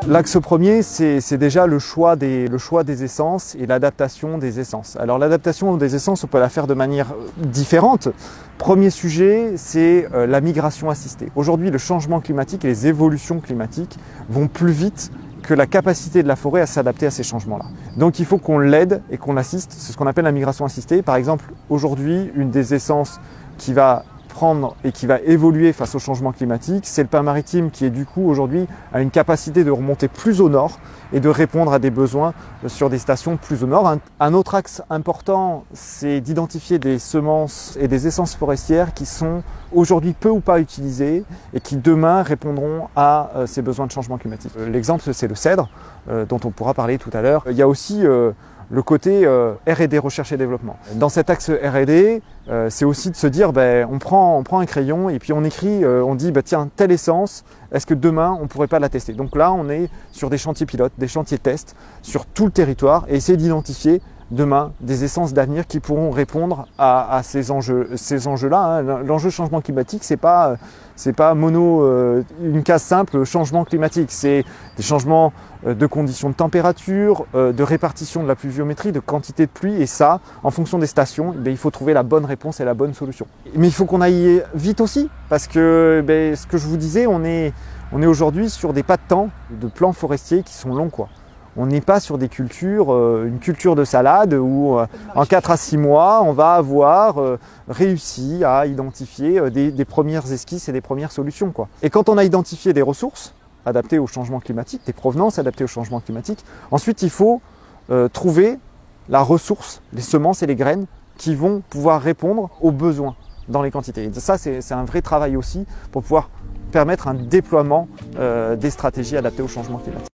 L'axe premier, c'est déjà le choix des essences et l'adaptation des essences. Alors l'adaptation des essences, on peut la faire de manière différente. Premier sujet, c'est la migration assistée. Aujourd'hui, le changement climatique et les évolutions climatiques vont plus vite que la capacité de la forêt à s'adapter à ces changements-là. Donc il faut qu'on l'aide et qu'on l'assiste. C'est ce qu'on appelle la migration assistée. Par exemple, aujourd'hui, une des essences qui va prendre et qui va évoluer face au changement climatique, c'est le pin maritime qui est du coup aujourd'hui a une capacité de remonter plus au nord et de répondre à des besoins sur des stations plus au nord. Un autre axe important, c'est d'identifier des semences et des essences forestières qui sont aujourd'hui peu ou pas utilisées et qui demain répondront à ces besoins de changement climatique. L'exemple, c'est le cèdre, dont on pourra parler tout à l'heure. Il y a aussi le côté R&D, recherche et développement. Dans cet axe R&D, c'est aussi de se dire, on prend un crayon et puis on écrit, on dit, tiens, telle essence, est-ce que demain on ne pourrait pas la tester? Donc là, on est sur des chantiers pilotes, des chantiers tests sur tout le territoire et essayer d'identifier demain des essences d'avenir qui pourront répondre à ces enjeux-là. L'enjeu changement climatique, c'est pas une case simple changement climatique, c'est des changements de conditions de température, de répartition de la pluviométrie, de quantité de pluie, et ça, en fonction des stations, il faut trouver la bonne réponse et la bonne solution. Mais il faut qu'on aille vite aussi, parce que ce que je vous disais, on est aujourd'hui sur des pas de temps de plans forestiers qui sont longs, quoi. On n'est pas sur des cultures, une culture de salade où en 4 à 6 mois, on va avoir réussi à identifier des premières esquisses et des premières solutions, quoi. Et quand on a identifié des ressources adaptées au changement climatique, des provenances adaptées au changement climatique, ensuite il faut trouver la ressource, les semences et les graines qui vont pouvoir répondre aux besoins dans les quantités. Et ça, c'est un vrai travail aussi pour pouvoir permettre un déploiement des stratégies adaptées au changement climatique.